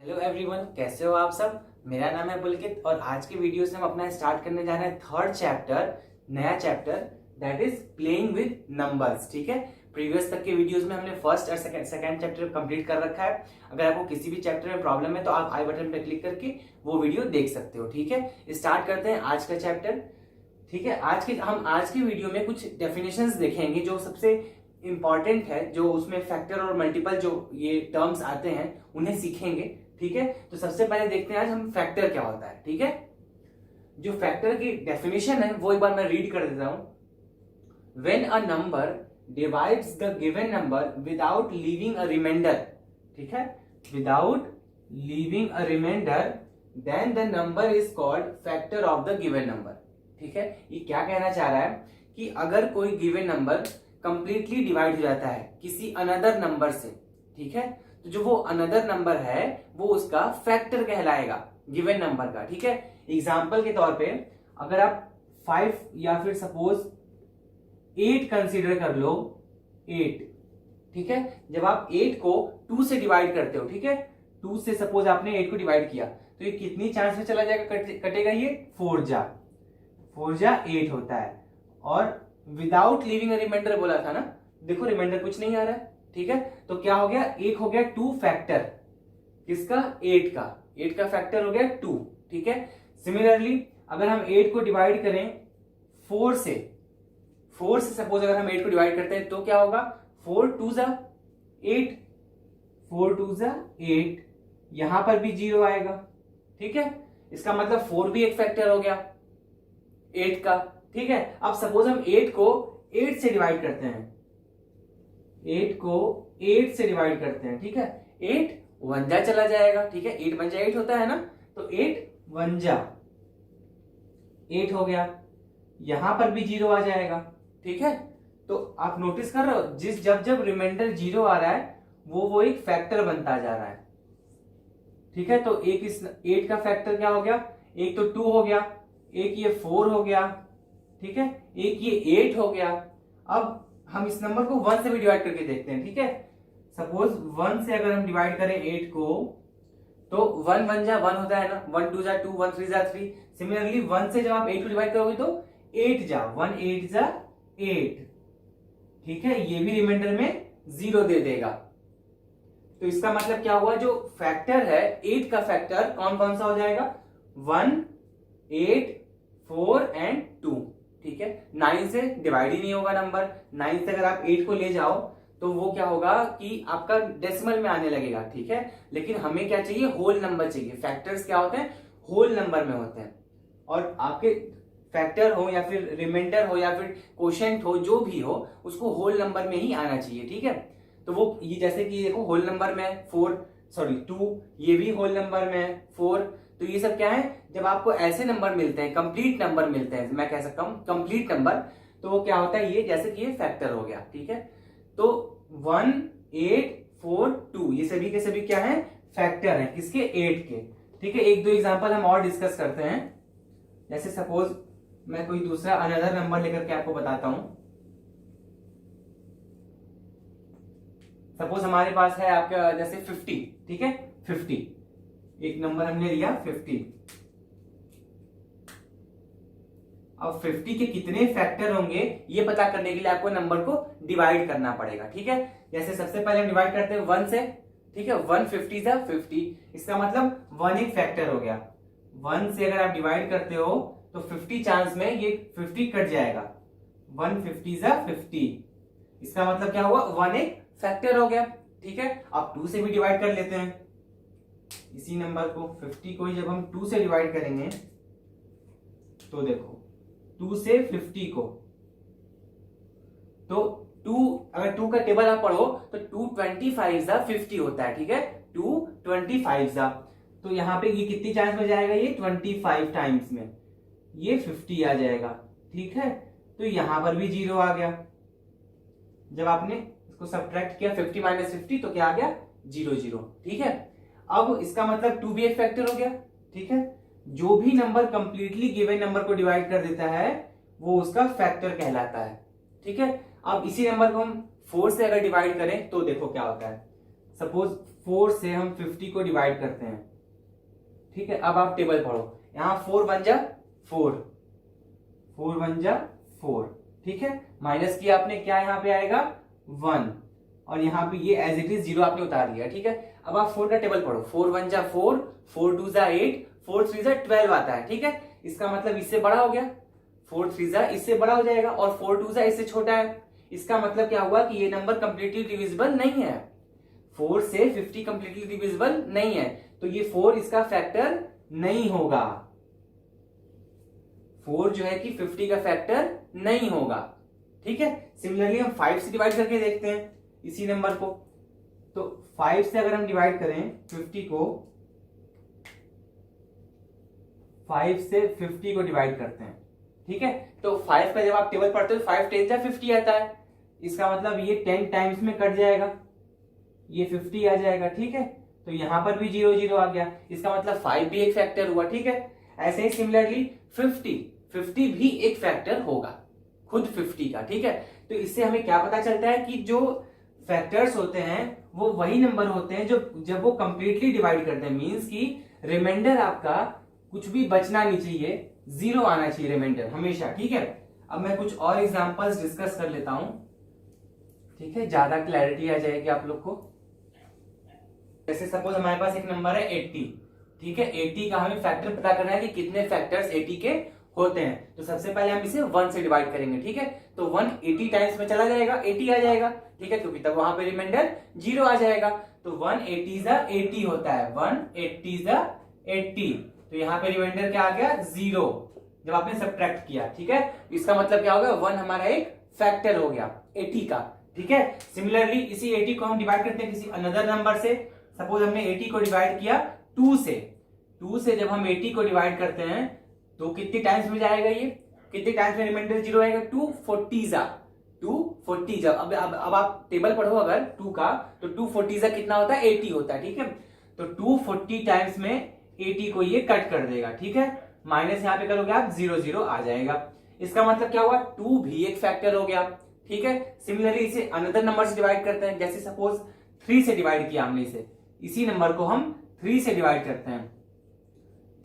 Hello everyone, कैसे हो आप सब। मेरा नाम है पुलकित और आज के वीडियो से हम अपना स्टार्ट करने जा रहे हैं थर्ड चैप्टर, नया chapter that is playing with numbers. ठीक है, प्रीवियस तक के वीडियोस में हमने फर्स्ट और सेकंड चैप्टर कंप्लीट कर रखा है। अगर आपको किसी भी चैप्टर में प्रॉब्लम है तो आप आई बटन पर क्लिक करके वो वीडियो देख सकते हो। ठीक है, स्टार्ट करते हैं आज का चैप्टर। ठीक है, आज की वीडियो में कुछ डेफिनेशंस देखेंगे जो सबसे इंपॉर्टेंट है, जो उसमें फैक्टर और मल्टीपल जो ये टर्म्स आते हैं उन्हें सीखेंगे। ठीक है, तो सबसे पहले देखते हैं आज हम फैक्टर क्या होता है। ठीक है, जो फैक्टर की डेफिनेशन है वो एक बार मैं रीड कर देता हूं। When a number divides the given number without leaving a remainder, ठीक है, without leaving a remainder, then the number is called factor of the given number. ठीक है, ये क्या कहना चाह रहा है कि अगर कोई गिवन नंबर कंप्लीटली डिवाइड हो जाता है किसी अनदर नंबर से, ठीक है, तो जो वो अनदर नंबर है वो उसका फैक्टर कहलाएगा गिवन नंबर का। ठीक है, एग्जांपल के तौर पे अगर आप 5 या फिर सपोज 8 कंसीडर कर लो, 8। ठीक है, जब आप 8 को 2 से डिवाइड करते हो, ठीक है, 2 से सपोज आपने 8 को डिवाइड किया तो ये कितनी चांस में चला जाएगा, कटेगा ये 4 जा 8 होता है। और विदाउट लिविंग रिमाइंडर बोला था ना, देखो रिमाइंडर कुछ नहीं आ रहा है। ठीक है, तो क्या हो गया, एक हो गया 2 फैक्टर किसका, 8 का फैक्टर हो गया 2। ठीक है, सिमिलरली अगर हम 8 को डिवाइड करें 4 से सपोज अगर हम 8 को डिवाइड करते हैं तो क्या होगा, 4 2 जा 8, 4 2 जा 8, यहां पर भी 0 आएगा। ठीक है, इसका मतलब 4 भी एक फैक्टर हो गया 8 का। ठीक है, अब सपोज हम 8 को 8 से डिवाइड करते हैं, 8 को 8 से डिवाइड करते हैं। ठीक है, 8 1 जा चला जाएगा। ठीक है, 8 1 जा 8 होता है ना, तो 8 1 जा 8 हो गया, यहां पर भी 0 आ जाएगा। ठीक है, तो आप नोटिस कर रहे हो जब रिमाइंडर 0 आ रहा है वो एक फैक्टर बनता जा रहा है। ठीक है, तो एक इस 8 का फैक्टर क्या हो गया, एक तो 2 हो गया, एक ये 4 हो गया, ठीक है, एक ये 8 हो गया। अब हम इस नंबर को 1 से भी डिवाइड करके देखते हैं। ठीक है, सपोज 1 से अगर हम डिवाइड करें 8 को तो 1 1 जा 1 होता है ना, 1 2 जा 2, 1 3 जा 3। सिमिलरली 1 से जब आप 8 को डिवाइड करोगे तो 8 जा 1 8 जा 8। ठीक है, ये भी रिमाइंडर में 0 दे देगा। तो इसका मतलब क्या हुआ, जो फैक्टर है 8 का फैक्टर कौन कौन सा हो जाएगा, 1 8 4 एंड 2। ठीक है, 9 से डिवाइड ही नहीं होगा नंबर। 9 से अगर आप 8 को ले जाओ तो वो क्या होगा कि आपका डेसिमल में आने लगेगा। ठीक है, लेकिन हमें क्या चाहिए, होल नंबर चाहिए। फैक्टर्स क्या होते हैं, होल नंबर में होते हैं। और आपके फैक्टर हो या फिर रिमाइंडर हो या फिर कोशेंट हो, जो भी हो, उसको होल नंबर में ही आना चाहिए। ठीक है, तो वो ये जैसे कि देखो होल नंबर में 2, ये भी होल नंबर में है 4। तो ये सब क्या है, जब आपको ऐसे नंबर मिलते हैं, कंप्लीट नंबर मिलते हैं, मैं कह सकता हूं कंप्लीट नंबर, तो वो क्या होता है, ये जैसे कि ये फैक्टर हो गया। ठीक है, तो 1 8 4 2 ये सभी के सभी क्या है, फैक्टर है किसके, 8 के। ठीक है, एक दो एग्जांपल हम और डिस्कस करते हैं। जैसे सपोज मैं कोई दूसरा अनदर नंबर लेकर के आपको बताता हूं। सपोज हमारे पास है आपका जैसे 50। ठीक है, 50 एक नंबर हमने लिया 50। अब 50 के कितने फैक्टर होंगे ये पता करने के लिए आपको नंबर को डिवाइड करना पड़ेगा। ठीक है, जैसे सबसे पहले हम डिवाइड करते हैं 1 से। ठीक है, 1 50 जा 50, इसका मतलब 1 एक फैक्टर हो गया। 1 से अगर आप डिवाइड करते हो तो 50 चांस में ये 50 कट जाएगा, 1 50 जा 50, इसका मतलब क्या हुआ, 1 एक फैक्टर हो गया। ठीक है, अब 2 से भी डिवाइड कर लेते हैं इसी नंबर को, 50 को ही जब हम 2 से डिवाइड करेंगे तो देखो 2 से 50 को, तो 2 अगर 2 का टेबल आप पढ़ो तो 2 25 जा 50 होता है। ठीक है, 2 25 जा, तो यहां पे ये कितनी चांस में जाएगा, ये 25 टाइम्स में ये 50 आ जाएगा। ठीक है, तो यहां पर भी 0 आ गया। जब आपने इसको सब्ट्रैक्ट किया 50 माइनस 50 तो क्या आ गया, 0 0। ठीक है, अब इसका मतलब 2 भी एक फैक्टर हो गया। ठीक है, जो भी नंबर कंप्लीटली गिवन नंबर को डिवाइड कर देता है वो उसका फैक्टर कहलाता है। ठीक है, अब इसी नंबर को हम 4 से अगर डिवाइड करें तो देखो क्या होता है। सपोज 4 से हम 50 को डिवाइड करते हैं, ठीक है। अब आप टेबल पढ़ो, यहाँ 4 1 जा 4, 4 1 जा 4, ठीक है। माइनस किया आपने, क्या यहाँ पे आएगा 1, और यहाँ पे ये एज इट इज 0 आपने उतार लिया, ठीक है। अब आप 4 का टेबल पढ़ो, 4 1 जा 4, 4 2 जा 8, 4 3 जा 12 आता है, ठीक है। इसका मतलब इससे बड़ा हो गया, 4 3 जा इससे बड़ा हो जाएगा, और 4 2 जा इससे छोटा है। इसका मतलब क्या हुआ कि ये नंबर कंप्लीटली डिविजिबल नहीं है, 4 से 50 कंप्लीटली डिविजिबल नहीं है, तो ये 4 इसका फैक्टर नहीं होगा। 4 जो है कि 50 का फैक्टर नहीं होगा, ठीक है। सिमिलरली हम 5 से डिवाइड करके देखते हैं इसी नंबर को। तो 5 से अगर हम डिवाइड करें 50 को, 5 से 50 को डिवाइड करते हैं, ठीक है। तो 5 का जब आप टेबल पढ़ते हो 5 10 जा 50 आता है, इसका मतलब ये 10 टाइम्स में कट जाएगा, ये 50 आ जाएगा, ठीक है। तो यहां पर भी 0 0 आ गया, इसका मतलब 5 भी एक फैक्टर हुआ, ठीक है। ऐसे ही सिमिलरली 50 भी एक फैक्टर होगा, खुद 50 का, ठीक है। तो इससे हमें क्या पता चलता है कि जो फैक्टर्स होते हैं वो वही नंबर होते हैं जो जब वो कंप्लीटली डिवाइड करते हैं, मींस कि रिमाइंडर आपका कुछ भी बचना नहीं चाहिए, 0 आना चाहिए रिमाइंडर हमेशा, ठीक है। अब मैं कुछ और एग्जांपल्स डिस्कस कर लेता हूं, ठीक है, ज्यादा क्लैरिटी आ जाएगी आप लोग को। जैसे सपोज हमारे पास एक नंबर है 80, ठीक है। 80 का हमें फैक्टर पता करना है कि कितने फैक्टर्स 80 के होते हैं। तो सबसे पहले हम इसे 1 से डिवाइड करेंगे, ठीक है। तो 1 80 टाइम्स में चला जाएगा, 80 आ जाएगा, ठीक है, क्योंकि तब वहां पे रिमाइंडर 0 आ जाएगा। तो 1 80 जा 80 होता है, 1 80 जा 80, तो यहाँ पे रिमाइंडर क्या आ गया 0, जब आपने सब्ट्रैक्ट किया, ठीक है। इसका मतलब क्या होगा 1 हमारा एक फैक्टर हो गया 80 का, ठीक है। सिमिलरली इसी 80 को हम डिवाइड करते हैं किसी अनदर नंबर से। सपोज हमने 80 को डिवाइड किया 2 से, 2 से जब हम 80 को डिवाइड करते हैं तो कितनी टाइम्स में जाएगा, ये कितनी टाइम्स में रिमाइंडर 0 आएगा, 240 जा 240 जा। अब आप टेबल पढ़ो अगर 2 का, तो 240 जा कितना होता है 80 होता है, ठीक है। तो 240 टाइम्स में 80 को ये कट कर देगा, ठीक है। माइनस यहाँ पे करोगे आप 0 0 आ जाएगा। इसका मतलब क्या हुआ 2 भी एक फैक्टर हो गया, ठीक है। सिमिलरली इसे अनदर नंबर से डिवाइड करते हैं, जैसे सपोज 3 से डिवाइड किया हमने इसे, इसी नंबर को हम 3 से डिवाइड करते हैं।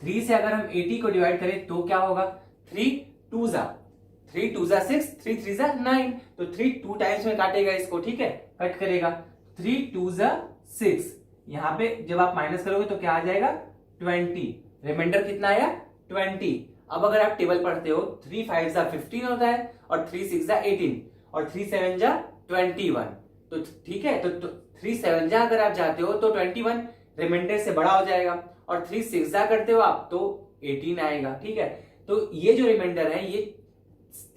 3 से अगर हम 80 को डिवाइड करें तो क्या होगा 3 2 जा 6, 3 3 जा 9, तो 3 2 टाइम्स में काटेगा इसको, ठीक है, कट करेगा, 3 2 जा 6। यहाँ पे जब आप माइनस करोगे तो क्या आ जाएगा 20, रिमाइंडर कितना आया 20। अब अगर आप टेबल पढ़ते हो 3 5 जा 15 होता है, और 3 6 जा 18, और 3 7 जा 21, तो ठीक है। तो 3 7 जा अगर आप जाते हो तो 21 रिमाइंडर से बड़ा हो जाएगा, और 3 6 जा करते हो आप तो 18 आएगा, ठीक है। तो ये जो रिमाइंडर है ये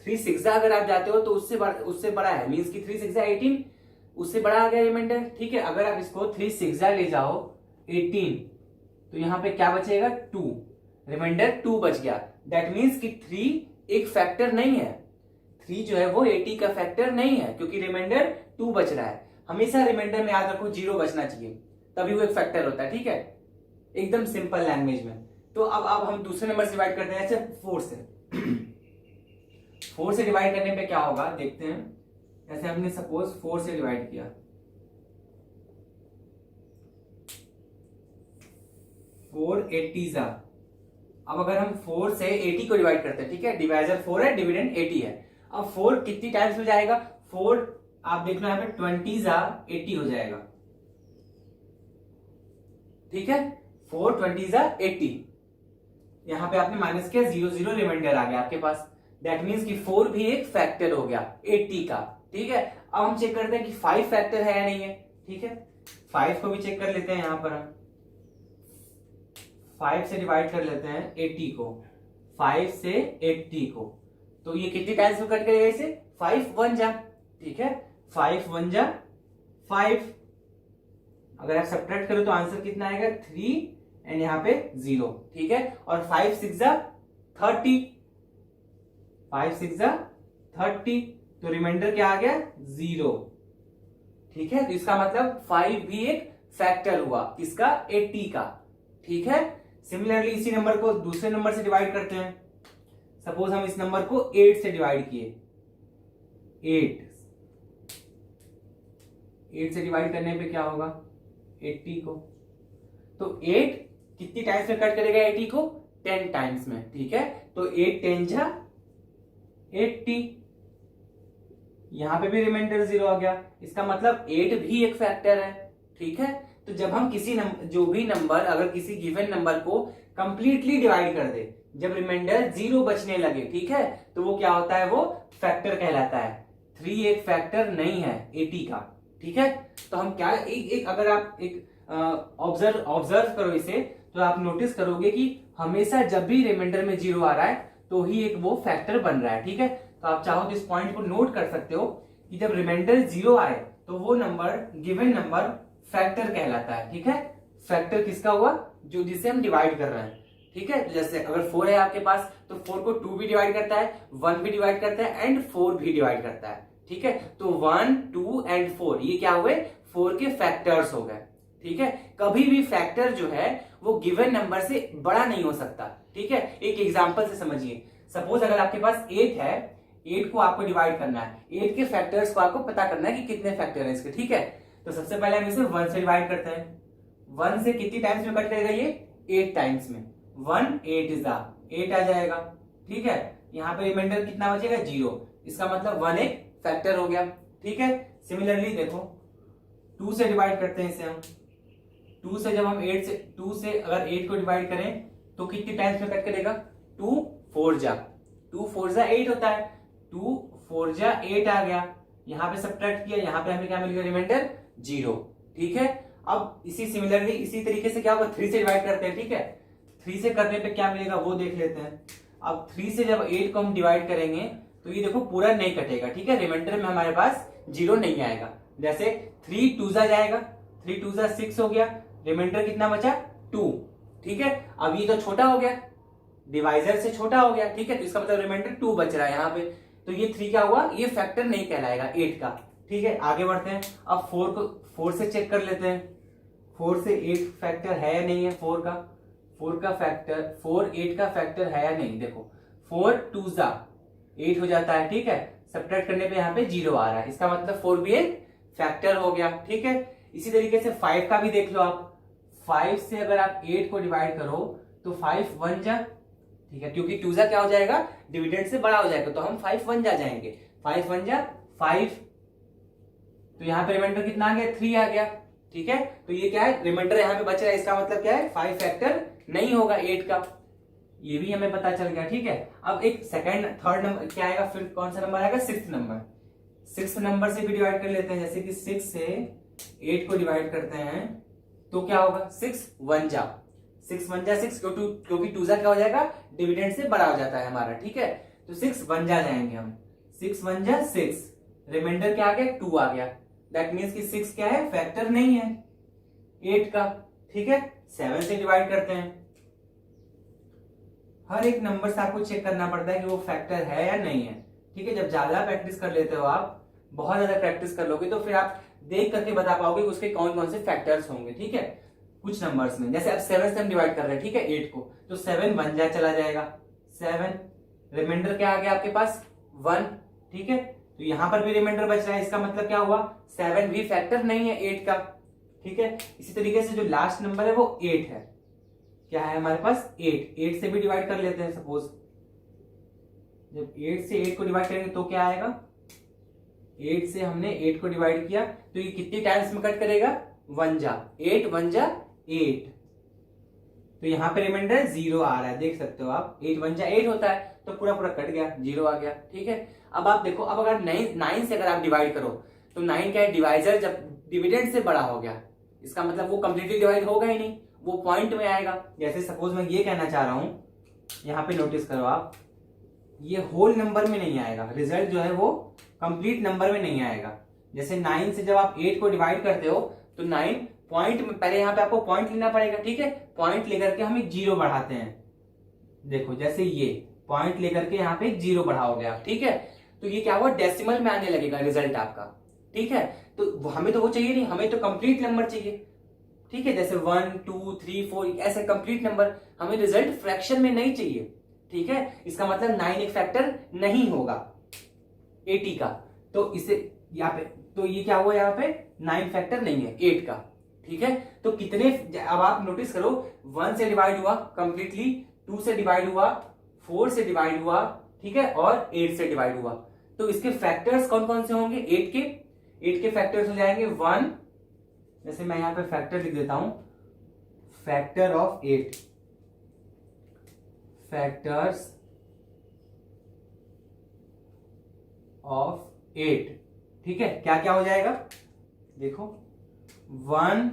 3 6 जा अगर आप जाते हो तो उससे बड़ा है, मींस कि 3 6 जा 18, उससे बड़ा आ गया रिमाइंडर, ठीक है। अगर आप इसको 3 6 जा ले जाओ 18, तो यहाँ पे क्या बचेगा 2, रिमाइंडर 2 बच गया। दैट मीन्स कि 3 एक फैक्टर नहीं है, 3 जो है वो 80 का फैक्टर नहीं है, क्योंकि रिमाइंडर 2 बच रहा है। हमेशा रिमाइंडर में याद रखो 0 बचना चाहिए, तभी वो एक फैक्टर होता है, ठीक है, एकदम सिंपल लैंग्वेज में। तो अब हम दूसरे नंबर से डिवाइड करते हैं, जैसे 4 से 4 से डिवाइड करने पे क्या होगा देखते हैं। जैसे हमने सपोज 4 से डिवाइड किया, 4 80 जा। अब अगर हम 4 से 80 को डिवाइड करते हैं, ठीक है, डिवाइजर 4 है, डिविडेंड 80 है। अब 4 कितनी टाइम्स में जाएगा, 4 आप देख लो यहाँ पे 20 जा 80 हो जाएगा, ठीक है, 4 20 जा 80। यहाँ पे आपने माइनस किया 0 0 रिमाइंडर आ गया आपके पास। दैट मीन्स कि 4 भी एक फैक्टर हो गया 80 का, ठीक है। अब हम चेक करते हैं कि 5 फैक्टर है या नहीं है, ठीक है। 5 को भी चेक कर लेते हैं, यहां पर हम 5 से डिवाइड कर लेते हैं 80 को, 5 से 80 को, तो ये कितनी टाइम्स में कट करेगा इसे 5 1 जा, ठीक है, 5 1 जा 5। अगर आप सब्ट्रैक्ट करो तो आंसर कितना आएगा 3 एंड यहाँ पे 0, ठीक है। और 5 6 जा 30, 5 6 जा 30, तो रिमाइंडर क्या आ गया 0, ठीक है। तो इसका मतलब 5 भी एक फैक्टर हुआ इसका 80 का, ठीक है। सिमिलरली इसी नंबर को दूसरे नंबर से डिवाइड करते हैं। सपोज हम इस नंबर को 8 से डिवाइड किए, 8 से डिवाइड करने पे क्या होगा 80 को। तो 8 कितनी टाइम्स में कट करेगा 80 को? 10 टाइम्स में, ठीक है। तो 8 10 जा 80, यहां पे भी रिमाइंडर 0 आ गया। इसका मतलब 8 भी एक फैक्टर है, ठीक है। तो जब हम किसी जो भी नंबर अगर किसी गिवन नंबर को कंप्लीटली डिवाइड कर दे, जब रिमाइंडर 0 बचने लगे, ठीक है, तो वो क्या होता है? वो फैक्टर कहलाता है। 3 एक फैक्टर नहीं है 80 का, ठीक है। तो हम क्या एक अगर आप एक ऑब्जर्व करो इसे, तो आप नोटिस करोगे कि हमेशा जब भी रिमाइंडर में 0 आ रहा है तो ही एक वो फैक्टर बन रहा है, ठीक है। तो आप चाहो तो इस पॉइंट को नोट कर सकते हो कि जब रिमाइंडर 0 आए तो वो नंबर गिवन नंबर फैक्टर कहलाता है, ठीक है। फैक्टर किसका हुआ? जो जिसे हम डिवाइड कर रहे हैं, ठीक है। जैसे अगर 4 है आपके पास तो 4 को 2 भी डिवाइड करता है, 1 भी डिवाइड करता है एंड 4 भी डिवाइड करता है, ठीक है। तो 1 2 एंड 4 ये क्या हुए? 4 के फैक्टर्स हो गए, ठीक है। कभी भी फैक्टर जो है वो गिवन नंबर से बड़ा नहीं हो सकता, ठीक है। एक एग्जांपल से समझिए। सपोज अगर आपके पास 8 है, 8 को आपको डिवाइड करना है, 8 के फैक्टर्स को आपको पता करना है कि कितने फैक्टर हैं इसके, ठीक है। तो सबसे पहले हम इसे 1 से डिवाइड करते हैं। 1 से कितनी टाइम्स में कट करेगा ये? 8 टाइम्स में। 1 8 इज 8 आ जाएगा, ठीक है। यहाँ पे रिमाइंडर कितना बचेगा? 0। इसका मतलब 1 एक फैक्टर हो गया, ठीक है। सिमिलरली देखो 2 से डिवाइड करते हैं इसे हम। 2 से जब हम 2 से अगर 8 को डिवाइड करें तो कितनी टाइम्स में कट करेगा? 2 4 जा 2 4 जा 8 होता है। 2 4 जा 8 आ गया। यहाँ पे सब्ट्रैक्ट किया, यहाँ पे हमें क्या मिल गया? रिमाइंडर 0, ठीक है। अब सिमिलरली इसी तरीके से क्या होगा? 3 से डिवाइड करते हैं, ठीक है। 3 से करने पे क्या मिलेगा वो देख लेते हैं। अब 3 से जब 8 को हम डिवाइड करेंगे तो ये देखो पूरा नहीं कटेगा, ठीक है। रिमाइंडर में हमारे पास 0 नहीं आएगा। जैसे 3 2 जा जाएगा, 3 2 जा 6 हो गया। रिमाइंडर कितना बचा? 2, ठीक है। अब ये तो छोटा हो गया, डिवाइजर से छोटा हो गया, ठीक है। तो इसका मतलब रिमाइंडर 2 बच रहा है यहाँ पे। तो ये 3 क्या हुआ? ये फैक्टर नहीं कहलाएगा 8 का, ठीक है। आगे बढ़ते हैं। अब 4 से चेक कर लेते हैं। 4 से 8 फैक्टर है या नहीं है? 4 का फैक्टर 4 8 का फैक्टर है या नहीं? देखो 4 2 जा 8 हो जाता है, ठीक है। सब्ट्रैक्ट करने पे यहाँ पे 0 आ रहा है, इसका मतलब 4 भी एक फैक्टर हो गया, ठीक है। इसी तरीके से 5 का भी देख लो आप। 5 से अगर आप 8 को डिवाइड करो तो 5 1 जा, ठीक है, क्योंकि 2 जा क्या हो जाएगा? डिविडेंड से बड़ा हो जाएगा, तो हम 5 1 जा जाएंगे। 5 1 जा 5, तो यहाँ पे रिमाइंडर कितना आ गया? 3 आ गया, ठीक है। तो ये क्या है? रिमाइंडर यहाँ पे बच रहा है, इसका मतलब क्या है? 5 फैक्टर नहीं होगा 8 का, ये भी हमें पता चल गया, ठीक है। अब एक सेकंड थर्ड नंबर क्या आएगा? फिर कौन सा नंबर आएगा? 6th number. 6th नंबर से भी डिवाइड कर लेते हैं। जैसे कि 6 से 8 को डिवाइड करते हैं तो क्या होगा? 6 1 जा 6 1 जा 6, क्योंकि 2 जा क्या हो जाएगा? डिविडेंड से बड़ा हो जाता है हमारा, ठीक है। तो 6 1 जा जाएंगे हम। 6 1 जा 6, रिमाइंडर क्या आ गया? 2 आ गया। दैट मीन्स कि 6 क्या है? फैक्टर नहीं है 8 का, ठीक है। 7 से डिवाइड करते हैं। हर एक नंबर से आपको चेक करना पड़ता है कि वो फैक्टर है या नहीं है, ठीक है। जब ज्यादा प्रैक्टिस कर लेते हो आप, बहुत ज्यादा प्रैक्टिस कर लोगे तो फिर आप देख करके बता पाओगे उसके कौन कौन से फैक्टर्स होंगे, ठीक है। कुछ नंबर्स में जैसे अब 7 से हम डिवाइड कर रहे हैं, ठीक है, 8 को, तो 7 1 जा चला जाएगा 7, रिमाइंडर क्या आ गया आपके पास? 1, ठीक है। तो यहां पर भी रिमाइंडर बच रहा है, इसका मतलब क्या हुआ? 7 भी फैक्टर नहीं है 8 का, ठीक है। इसी तरीके से जो लास्ट नंबर है वो 8 है। क्या है हमारे पास? 8 से भी डिवाइड कर लेते हैं। सपोज जब 8 से 8 को डिवाइड करेंगे तो क्या आएगा? 8 से हमने 8 को डिवाइड किया तो ये कितनी टाइम्स में कट करेगा? 1 जा 8 1 जा 8, तो यहाँ पे रिमाइंडर 0 आ रहा है, देख सकते हो आप। 8 1 जा 8 होता है, तो पूरा पूरा कट गया, 0 आ गया, ठीक है। अब आप देखो, अब अगर 9 से अगर आप डिवाइड करो तो 9 क्या है? डिवाइजर जब डिविडेंड से बड़ा हो गया, इसका मतलब वो कंप्लीटली डिवाइड होगा ही नहीं, वो पॉइंट में आएगा। जैसे सपोज मैं ये कहना चाह रहा हूं, यहाँ पे नोटिस करो आप, ये होल नंबर में नहीं आएगा, रिजल्ट जो है वो कंप्लीट नंबर में नहीं आएगा। जैसे 9 से जब आप 8 को डिवाइड करते हो तो 9 पॉइंट में, पहले यहाँ पे आपको पॉइंट लेना पड़ेगा, ठीक है। पॉइंट लेकर के हम एक 0 बढ़ाते हैं। देखो जैसे ये पॉइंट लेकर के यहाँ पे 0 बढ़ाओगे आप, ठीक है। तो ये क्या हुआ? डेसिमल में आने लगेगा रिजल्ट आपका, ठीक है। तो हमें तो वो चाहिए नहीं, हमें तो कंप्लीट नंबर चाहिए, ठीक है। जैसे 1 2 3 4 ऐसे कंप्लीट नंबर, हमें रिजल्ट फ्रैक्शन में नहीं चाहिए, ठीक है। इसका मतलब 9 एक फैक्टर नहीं होगा 80 का, तो इसे यहाँ पे, तो ये क्या हुआ? यहाँ पे 9 फैक्टर नहीं है 8 का, ठीक है, तो कितने, अब आप नोटिस करो 1 से डिवाइड हुआ कंप्लीटली, 2 से डिवाइड हुआ, 4 से डिवाइड हुआ, ठीक है, और 8 से डिवाइड हुआ। तो इसके फैक्टर्स कौन कौन से होंगे? 8 के फैक्टर्स हो जाएंगे 1, जैसे मैं यहां पे फैक्टर लिख देता हूं, फैक्टर ऑफ 8, फैक्टर्स ऑफ 8, ठीक है, क्या क्या हो जाएगा देखो, 1,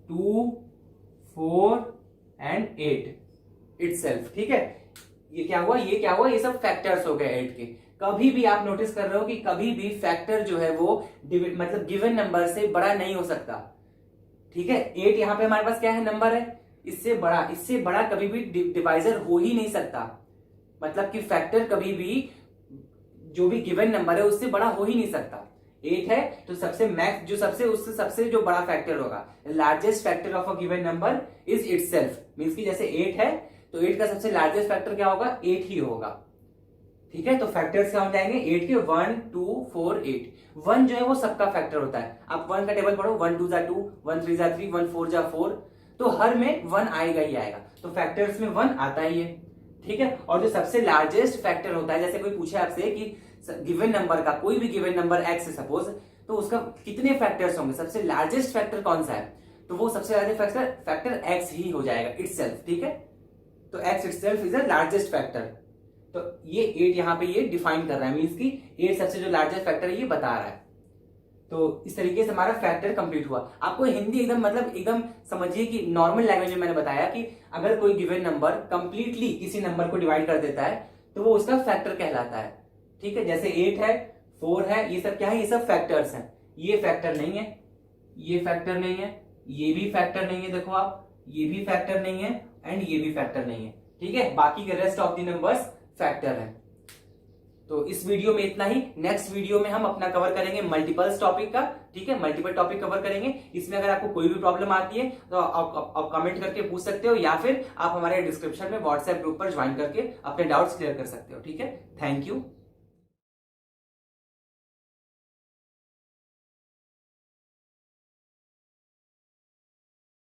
2, 4 एंड 8 इटसेल्फ, ठीक है। ये क्या हुआ, ये क्या हुआ, ये सब फैक्टर्स हो गए 8 के। कभी भी आप नोटिस कर रहे हो कि कभी भी फैक्टर जो है वो मतलब गिवन नंबर से बड़ा नहीं हो सकता, ठीक है। 8 यहां पे हमारे पास क्या है, नंबर है, इससे बड़ा कभी भी डिवाइजर हो ही नहीं सकता। मतलब कि फैक्टर कभी भी जो भी गिवन नंबर है उससे बड़ा हो ही नहीं सकता। 8 है तो सबसे मैक्स जो उससे सबसे जो बड़ा फैक्टर होगा, largest factor of a given number is itself, means कि जैसे 8 है तो 8 का सबसे लार्जेस्ट फैक्टर क्या होगा, 8 ही होगा, ठीक है। तो फैक्टर्स क्या हो जाएंगे 8 के, 1, 2, 4, 8। 1 जो है वो सबका फैक्टर होता है। आप 1 का टेबल पढ़ो, 1 2 2, 1 3 3, 1 4 4, तो हर में 1 आएगा ही आएगा, तो फैक्टर्स में 1 आता ही है, ठीक है। और जो सबसे लार्जेस्ट फैक्टर होता है, जैसे कोई पूछे आपसे कि गिवन नंबर का, कोई भी गिवन नंबर x है सपोज, तो उसका कितने फैक्टर्स होंगे, सबसे लार्जेस्ट फैक्टर कौन सा है, तो वो सबसे लार्जेस्ट फैक्टर x ही हो जाएगा इटसेल्फ, ठीक है। तो x itself is the largest factor. तो ये 8 यहां पे ये डिफाइन कर रहा है, मींस की 8 सबसे जो लार्जेस्ट फैक्टर है ये बता रहा है। तो इस तरीके से हमारा फैक्टर कंप्लीट हुआ। आपको हिंदी एकदम मतलब एकदम समझिए कि नॉर्मल लैंग्वेज में मैंने बताया कि अगर कोई गिवन नंबर कंप्लीटली किसी नंबर को डिवाइड कर देता है तो वो उसका फैक्टर कहलाता है, ठीक है। जैसे 8 है, 4 है, ये सब क्या है, ये सब फैक्टर्स हैं। ये फैक्टर नहीं है, ये फैक्टर नहीं है, ये भी फैक्टर नहीं है, देखो आप, ये भी फैक्टर नहीं है एंड ये भी फैक्टर नहीं है, ठीक है। बाकी के rest of the numbers factor है। तो इस वीडियो में इतना ही। नेक्स्ट वीडियो में हम अपना कवर करेंगे मल्टीपल्स टॉपिक का, ठीक है, मल्टीपल टॉपिक कवर करेंगे। इसमें अगर आपको कोई भी प्रॉब्लम आती है तो आप कमेंट करके पूछ सकते हो, या फिर आप हमारे डिस्क्रिप्शन में व्हाट्सएप ग्रुप पर ज्वाइन करके अपने डाउट्स क्लियर कर सकते हो, ठीक है। Thank you.